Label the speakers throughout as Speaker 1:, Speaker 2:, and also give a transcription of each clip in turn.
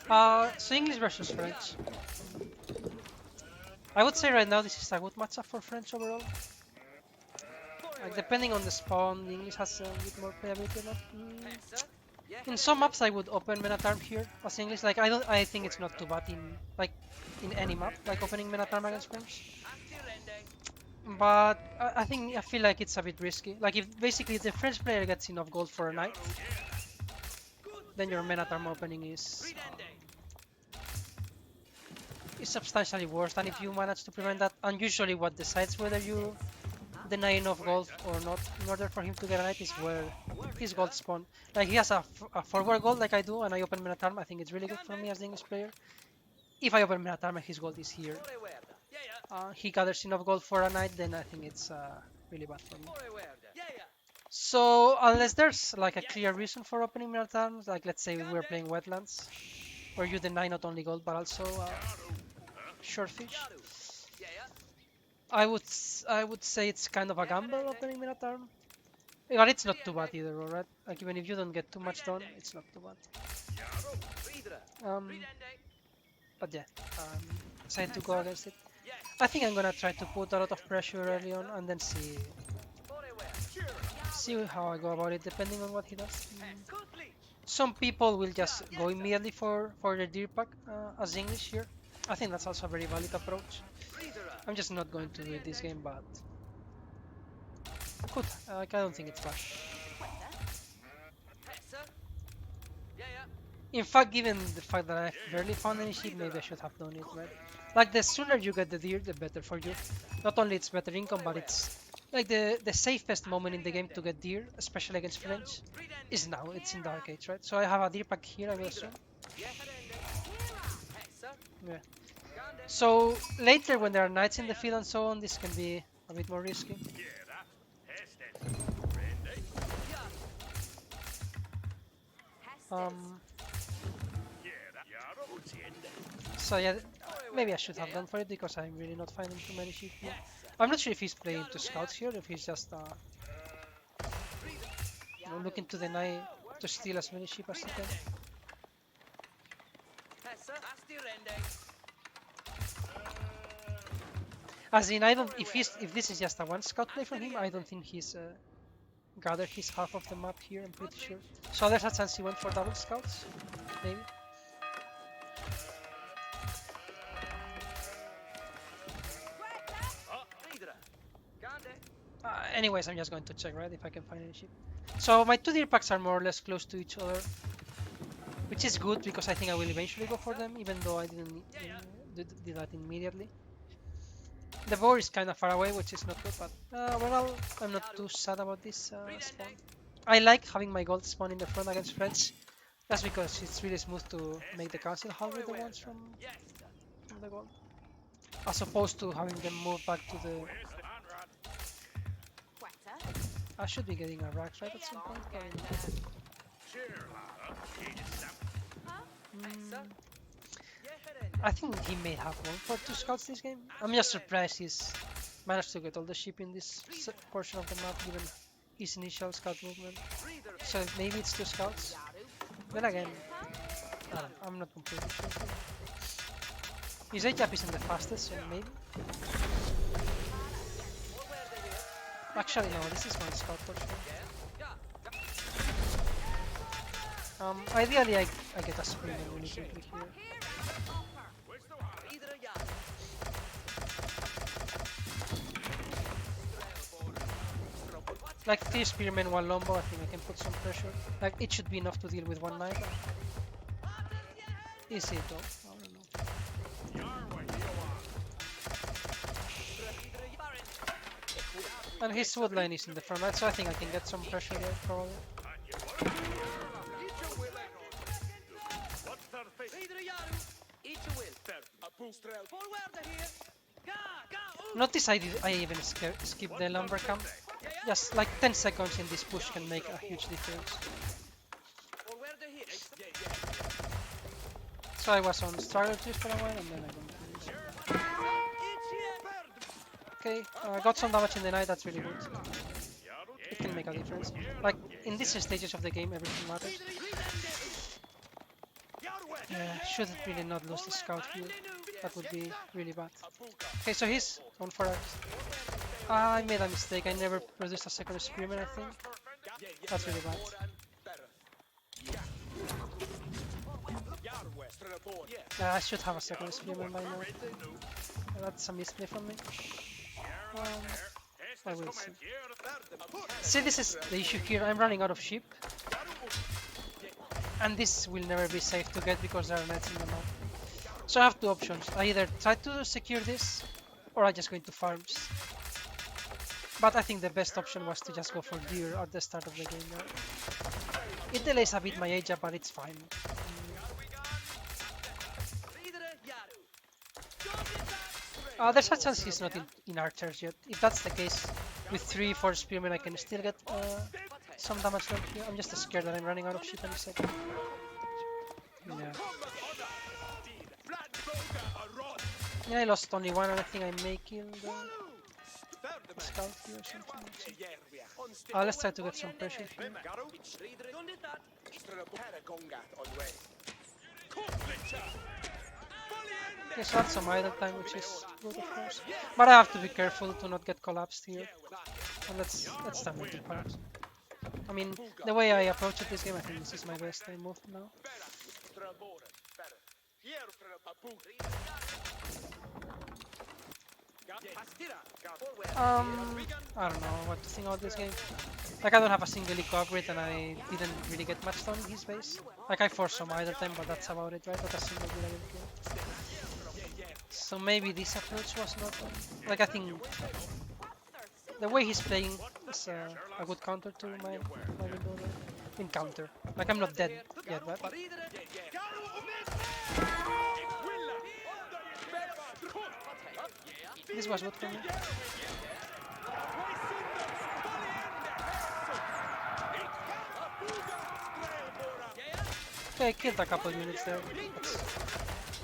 Speaker 1: So English versus French. I would say right now this is a good matchup for French overall. Like depending on the spawn, the English has a bit more playability. Not, in some maps I would open Menatarm here as English. Like I think it's not too bad in any map, like opening Menatarm against French. But I feel like it's a bit risky. Like if basically the French player gets enough gold for a night, then your Menatarm opening is substantially worse than if you manage to prevent that. And usually what decides whether you deny enough gold or not in order for him to get a knight is where his gold spawn. Like he has a forward gold like I do and I open Menatarm, I think it's really good for me as the English player. If I open Menatarm and his gold is here, he gathers enough gold for a knight, then I think it's really bad for me. So unless there's like a clear reason for opening Menatarm, like let's say we're playing Wetlands, where you deny not only gold but also Shortfish, I would say it's kind of a gamble opening Minotaur. But it's not too bad either, right? Like even if you don't get too much done, it's not too bad. But yeah, decided to go against it. I think I'm gonna try to put a lot of pressure early on and then see how I go about it, depending on what he does. Some people will just go immediately for the deer pack as English here. I think that's also a very valid approach. I'm just not going to do it this game, but good. Like, I don't think it's bad. In fact, given the fact that I've barely found any sheep, maybe I should have done it, right? Like, the sooner you get the deer, the better for you. Not only it's better income, but it's like the safest moment in the game to get deer, especially against French, is now. It's in Dark Age, right? So I have a deer pack here, I will assume. Yeah. So later, when there are knights in the field and so on, this can be a bit more risky. So yeah, maybe I should have gone for it because I'm really not finding too many sheep here. I'm not sure if he's playing to scouts here, if he's just looking to deny to steal as many sheep as he can. As in, I don't. If this is just a one scout play from him, I don't think he's gathered his half of the map here. I'm pretty sure. So there's a chance he went for double scouts, maybe. Anyways, I'm just going to check, right, if I can find any sheep. So my two deer packs are more or less close to each other, which is good because I think I will eventually go for them, even though I didn't do that immediately. The boar is kind of far away, which is not good, but well, I'm not too sad about this spawn. I like having my gold spawn in the front against French, just because it's really smooth to make the council hall with the ones from the gold, as opposed to having them move back to the... I should be getting a rack right at some point. I think he may have one for two scouts this game. I'm just surprised he's managed to get all the sheep in this portion of the map given his initial scout movement. So maybe it's two scouts. Then again, I'm not completely sure. His HJAP isn't the fastest, so maybe. Actually, no, this is one scout for sure. Ideally, I get a screamer really quickly here. Like 3 spearmen, 1 lombo, I think I can put some pressure. Like it should be enough to deal with one knight. Is it though? I don't know. And his wood line is in the front, right? So I think I can get some pressure there probably. Notice I even skipped the lumber camp. Just like 10 seconds in this push can make a huge difference. So I was on struggle juice for a while and then I went to this. Okay, got some damage in the night, that's really good. It can make a difference. Like in these stages of the game, everything matters. Should really not lose the scout here. That would be really bad. Okay, so he's on for us. I made a mistake. I never produced a second spearman, I think. That's really bad. I should have a second spearman by now. That's a misplay from me. I will see. See, this is the issue here. I'm running out of sheep. And this will never be safe to get because there are knights in the map. So I have two options. I either try to secure this, or I just go into farms. But I think the best option was to just go for deer at the start of the game. It delays a bit my age up, but it's fine. There's a chance he's not in archers yet. If that's the case, with 3-4 spearmen I can still get some damage done here. I'm just scared that I'm running out of shit in a second. Yeah. Yeah, I lost only one and I think I may kill the scout here or something. Let's try to get some pressure here. Okay, so that's some idle time, which is good of course. But I have to be careful to not get collapsed here. And let's start making farms. I mean, the way I approach this game, I think this is my best move now. I don't know what to think about this game. Like, I don't have a single eco upgrade and I didn't really get much done in his base. Like, I forced some idle time, but that's about it, right? Not a single kill. So maybe this approach was not... Like, I think the way he's playing is a good counter to my window in counter. Like, I'm not dead yet, right? But this was good for me. Okay, I killed a couple units there.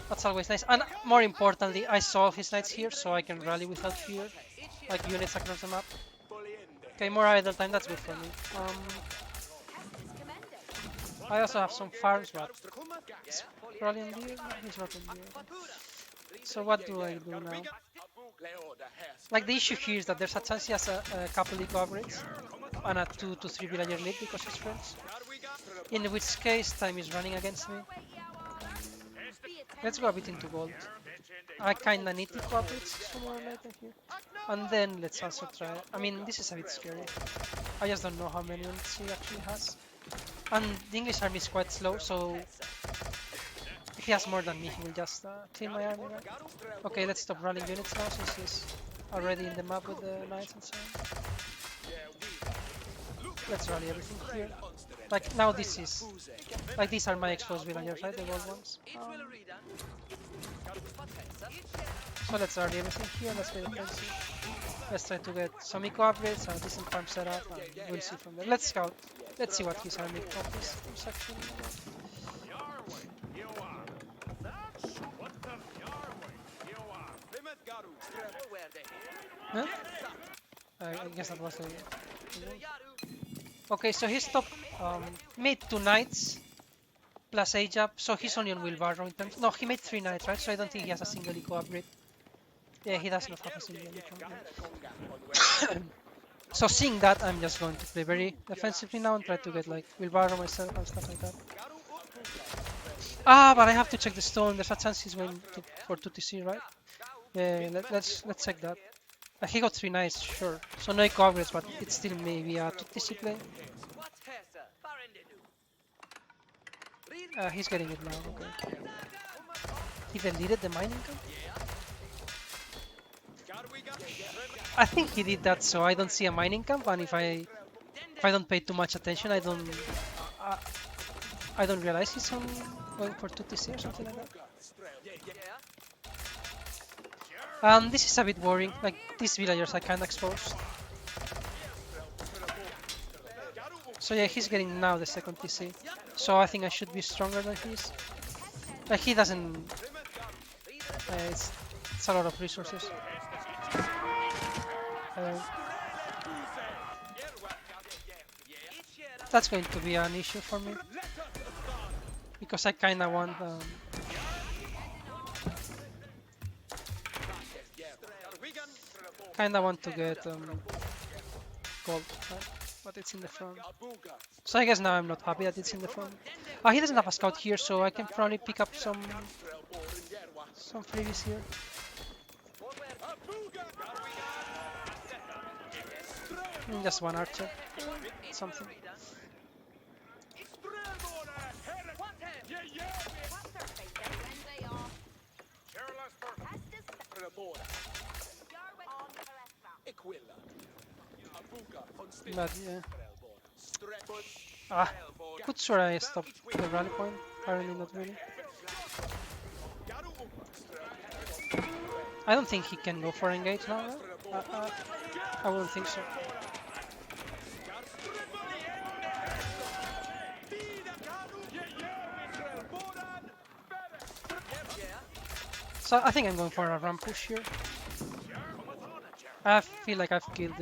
Speaker 1: That's always nice. And more importantly, I saw his knights here, so I can rally without fear. Like units across the map. Okay, more idle time, that's good for me. I also have some farms, but he's probably in here. No, he's not in here. So what do I do now? Like, the issue here is that there's a chance he has a couple eco upgrades and a 2 to 3 villager lead because he's friends. In which case, time is running against me. Let's go a bit into gold. I kinda need eco upgrades sooner or later here. And then let's also try... I mean, this is a bit scary. I just don't know how many units he actually has. And the English army is quite slow, so if he has more than me, he will just clean my army, right? Okay, let's stop running units now since he's already in the map with the knights and so on. Let's rally everything here. Like, now this is... Like, these are my exposed villagers, right? The gold ones. So let's rally everything here, let's play defensive. Let's try to get some eco upgrades, a decent farm setup, and we'll see from there. Let's scout. Let's see what his army is actually about. Huh? I guess that was the... Okay, so his top made 2 knights plus age up, so he's only on wheelbarrow in terms... No, he made 3 knights, right? So I don't think he has a single eco upgrade. Yeah, he does not have a single eco upgrade. So seeing that, I'm just going to play very defensively now and try to get like wheelbarrow myself and stuff like that. But I have to check the stone. There's a chance he's going for 2TC, right? Yeah, let's check that. He got 3 knights, sure. So no eco upgrades, but it's still maybe a 2TC play. He's getting it now, okay. He deleted the mining camp? I think he did that so I don't see a mining camp, and if I don't pay too much attention, I don't realize he's on going for 2TC or something like that. This is a bit worrying, like these villagers are kinda exposed. So yeah, he's getting now the second TC. So I think I should be stronger than he is. Like, he doesn't... it's a lot of resources. That's going to be an issue for me. because I kinda want to get gold, right? But it's in the front. So I guess now I'm not happy that it's in the front. He doesn't have a scout here, so I can probably pick up some freebies here. Just one archer, something. But yeah. Could sure I stopped the rally point. Apparently not really. I don't think he can go for engage now, right? I wouldn't think so. So I think I'm going for a ramp push here. I feel like I've killed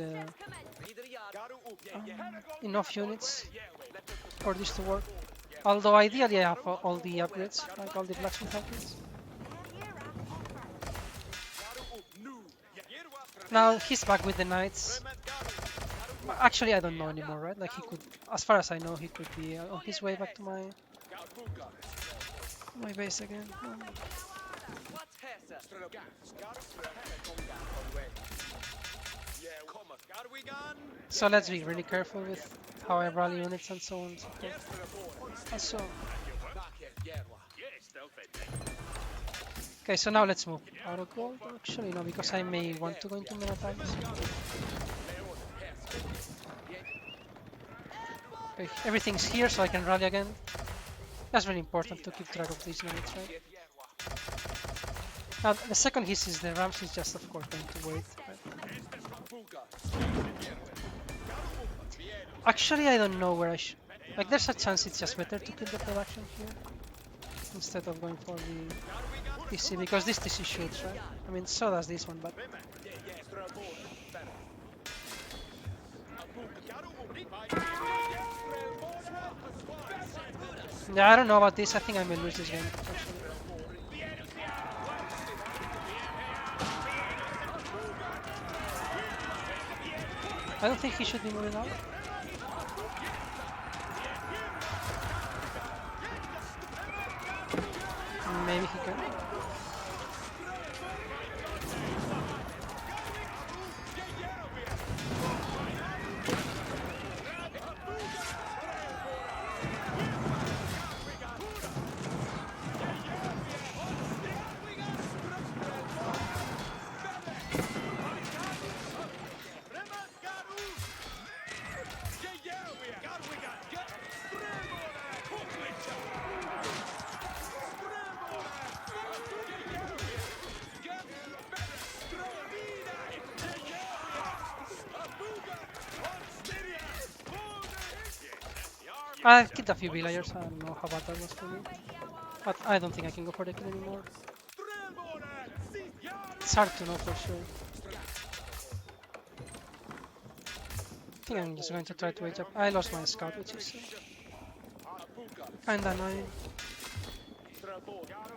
Speaker 1: enough units for this to work. Although ideally I have all the upgrades, like all the blacksmith upgrades. Now he's back with the knights. Actually, I don't know anymore, right? Like he could, as far as I know, he could be on his way back to my base again. So let's be really careful with how I rally units and so on and so forth. So. Okay, so now let's move out of gold. Actually, no, because I may want to go into meta times. Okay, everything's here, so I can rally again. That's really important to keep track of these units, right? Now, the second he sees the Rams is just, of course, going to wait. Right? Actually, I don't know where I should. Like, there's a chance it's just better to kill the production here instead of going for the TC, because this TC shoots, right? I mean, so does this one, but. Yeah, I don't know about this. I think I may lose this game, actually. I don't think he should be moving out. Maybe he can. I've killed a few villagers, I don't know how bad that was for me. But I don't think I can go for the kill anymore. It's hard to know for sure. I think I'm just going to try to age up. I lost my scout, which is kinda annoying.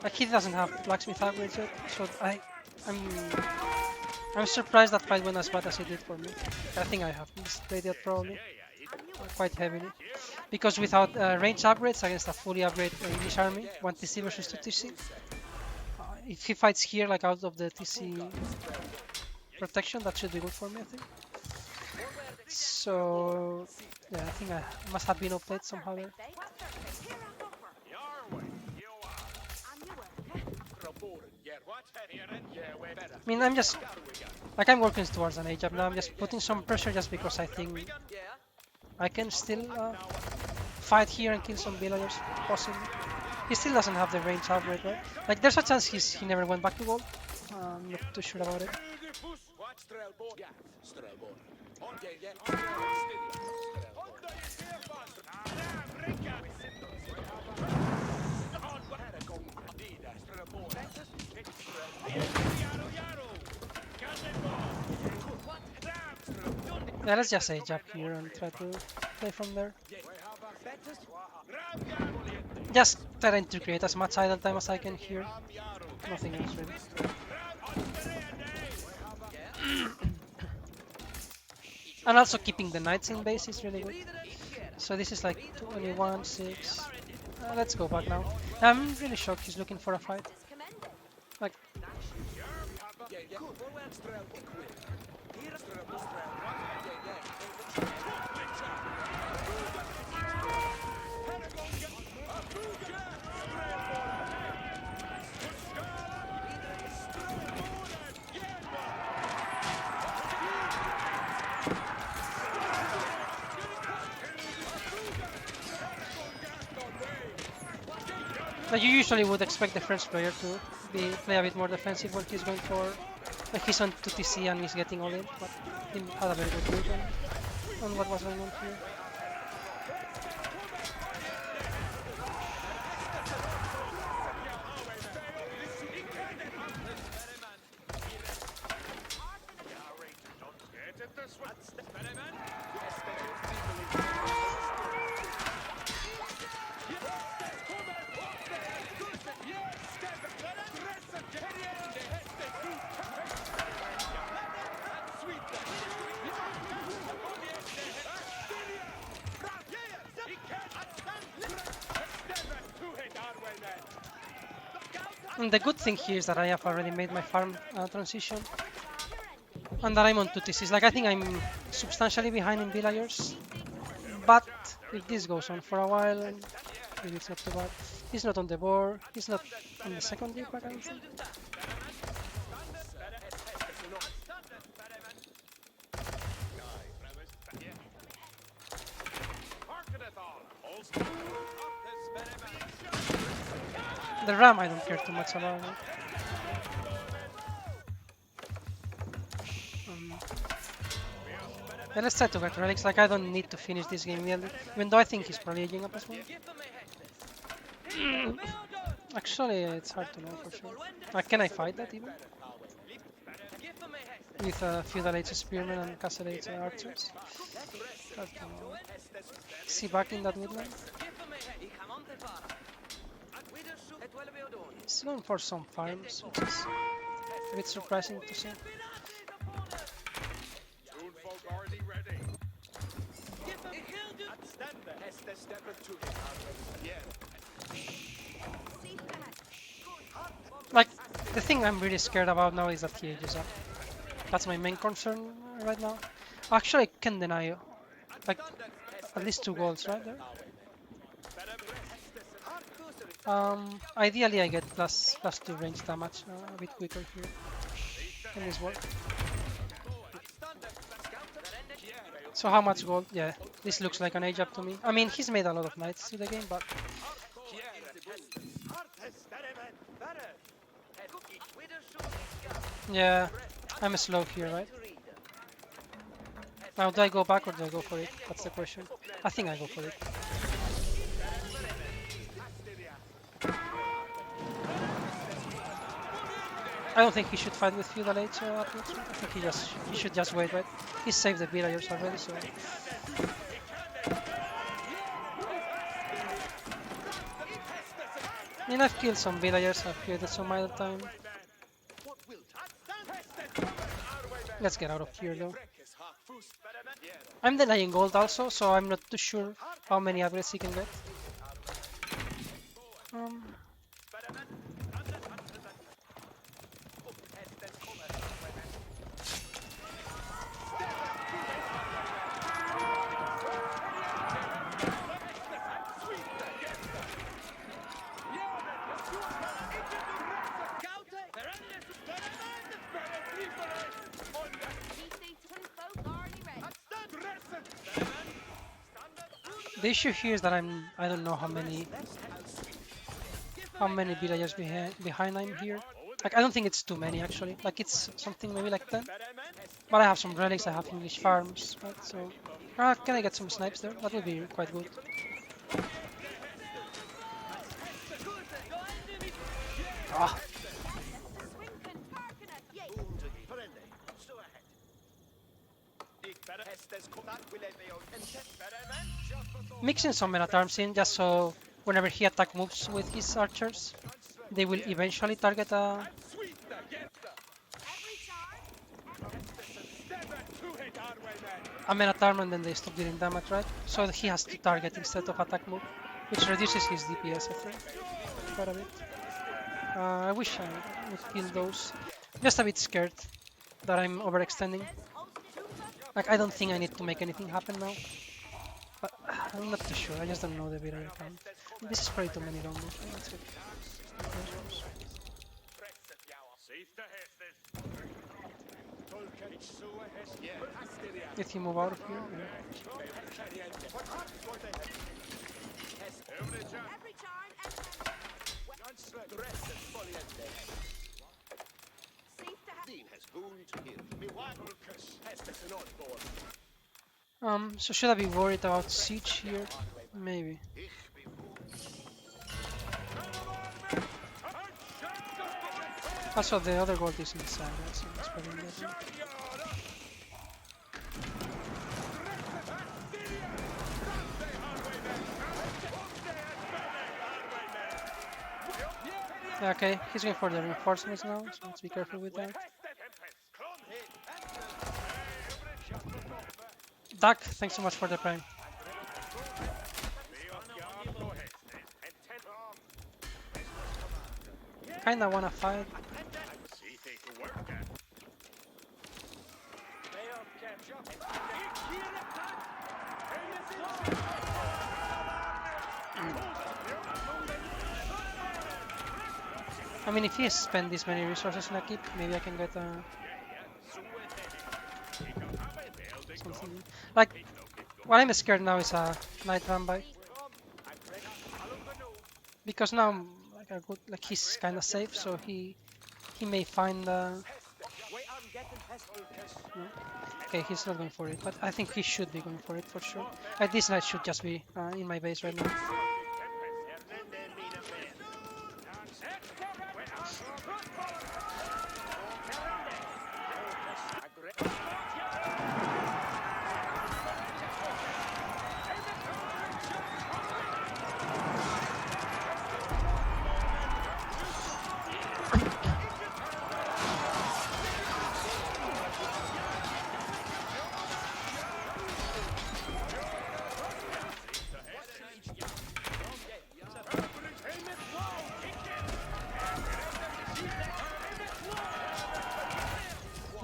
Speaker 1: Like he doesn't have blacksmith upgrades yet, so I'm surprised that fight went as bad as it did for me. I think I have misplayed it probably quite heavily. Because without range upgrades against a fully upgraded English army, 1 TC versus 2 TC, if he fights here like out of the TC protection, that should be good for me, I think. So yeah, I think I must have been outplayed somehow there. I mean, I'm just like I'm working towards an age up now. I'm just putting some pressure just because I think I can still fight here and kill some villagers, possibly. He still doesn't have the range upgrade, right? Like, there's a chance he never went back to gold. I'm not too sure about it. Yeah, let's just age up here and try to play from there. Just trying to create as much idle time as I can here. Nothing else really. And also keeping the knights in base is really good. So this is like 21, 6. Let's go back now. I'm really shocked he's looking for a fight. Like, you usually would expect the French player to play a bit more defensive when he's going for, like he's on 2TC and he's getting all in, but he had a very good read on what was going on here. And the good thing here is that I have already made my farm transition and that I'm on 2TCs. Like I think I'm substantially behind in villagers, but if this goes on for a while, maybe it's not too bad. He's not on the board, he's not on the second deep, I don't think. The ram I don't care too much about. Yeah, let's try to get relics. Like I don't need to finish this game yet, even though I think he's probably aging up as well. Actually, it's hard to know for sure. Can I fight that even? With Feudal Age Spearmen and Castle Age Archers? Hard to know. Is he back in that woodland? He's going for some farms, which is a bit surprising to see. Like, the thing I'm really scared about now is that he ages up. That's my main concern right now. Actually, I can deny, like, at least 2 goals right there. Ideally I get plus 2 range damage a bit quicker here. Can this work? So how much gold? Yeah, this looks like an age up to me. I mean, he's made a lot of knights to the game, but yeah, I'm slow here, right? Now, do I go back or do I go for it? That's the question. I think I go for it. I don't think he should fight with Feudal Age upwards. I think he should just wait, right? He saved the villagers already, so. I mean, I've killed some villagers, I've created some idle time. Let's get out of here though. I'm denying gold also, so I'm not too sure how many upgrades he can get. The issue here is that I don't know how many villagers behind I'm here. Like I don't think it's too many actually. Like it's something maybe like 10. But I have some relics, I have English farms, right? So can I get some snipes there? That would be quite good. Ah. mixing some men-at-arms in just so whenever he attack moves with his archers, they will eventually target a men-at-arm and then they stop dealing damage, right? So he has to target instead of attack move, which reduces his DPS, I think, quite a bit. I wish I would kill those. Just a bit scared that I'm overextending. Like, I don't think I need to make anything happen now. But I'm not too sure, I just don't know the beta account. This is probably too many long moves, right? Let's get those. Did he move out of here? Yeah. So should I be worried about siege here? Maybe. Also, the other gold is inside, right? So it's probably better. Yeah, okay, he's going for the reinforcements now, so let's be careful with that. Duck, thanks so much for the prime. Kinda wanna fight. I mean, if he spent this many resources in a keep, maybe I can get something. Like, what I'm scared now is a night run by. Because now, like he's kind of safe, so he may find. No. Okay, he's not going for it, but I think he should be going for it for sure. Like this knight should just be in my base right now.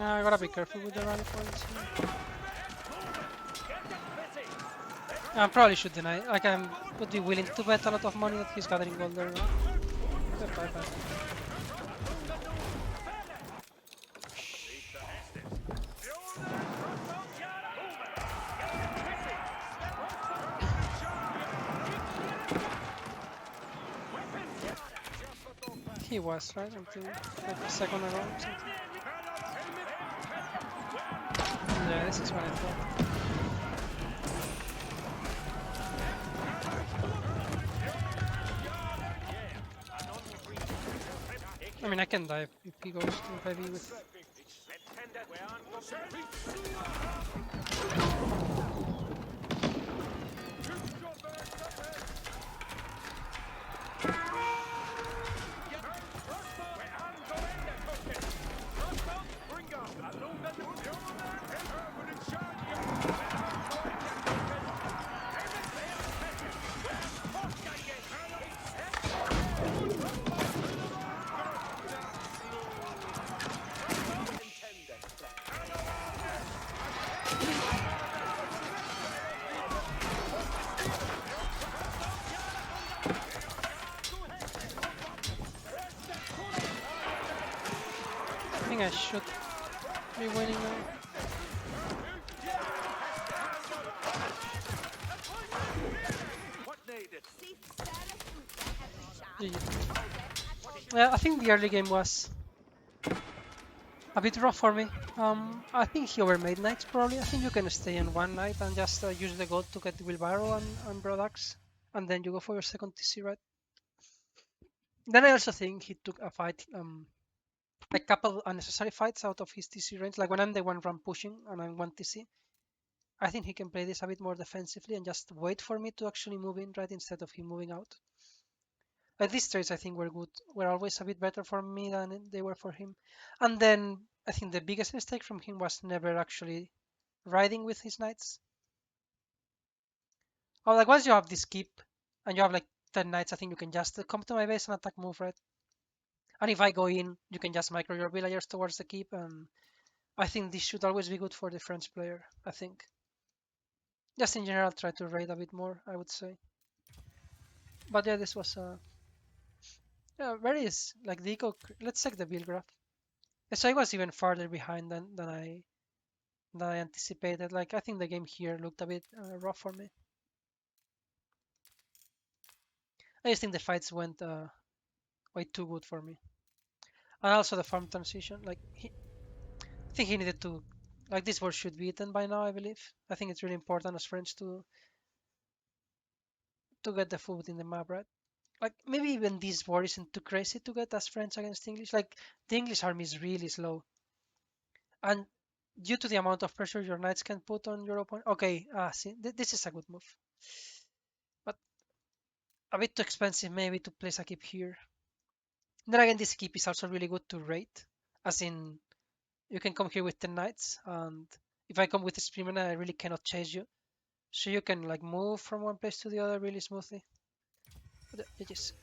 Speaker 1: I gotta be careful with the rally points. I probably should deny. Like I would be willing to bet a lot of money that he's gathering gold there. Bye bye. He was right until like a second ago or something. Yeah, this is what I thought. I mean, I can dive if he goes too heavy with. I think I should be winning now. Yeah, I think the early game was a bit rough for me. I think he overmade knights probably. I think you can stay in one knight and just use the gold to get the wheelbarrow and broadaxe, and then you go for your second TC, right? Then I also think he took a fight, a couple unnecessary fights out of his TC range. Like when I'm the one run pushing and I'm one TC, I think he can play this a bit more defensively and just wait for me to actually move in, right, instead of him moving out. Like these trades, I think were good. Were always a bit better for me than they were for him. And then I think the biggest mistake from him was never actually riding with his knights. Oh, like once you have this keep and you have like 10 knights, I think you can just come to my base and attack move, right? And if I go in, you can just micro your villagers towards the keep. And I think this should always be good for the French player, I think. Just in general, try to raid a bit more, I would say. But yeah, this was yeah, where is like the eco? Let's check the build graph. So I was even farther behind than I anticipated. Like I think the game here looked a bit rough for me. I just think the fights went way too good for me, and also the farm transition. I think he needed to, like this war should be eaten by now. I believe. I think it's really important as French to get the food in the map, right? Like maybe even this war isn't too crazy to get as French against English. Like the English army is really slow, and due to the amount of pressure your knights can put on your opponent. Okay, see, this is a good move, but a bit too expensive maybe to place a keep here. Then again, this keep is also really good to rate, as in you can come here with 10 knights, and if I come with a spearman, I really cannot chase you. So you can like move from one place to the other really smoothly. But, GG's.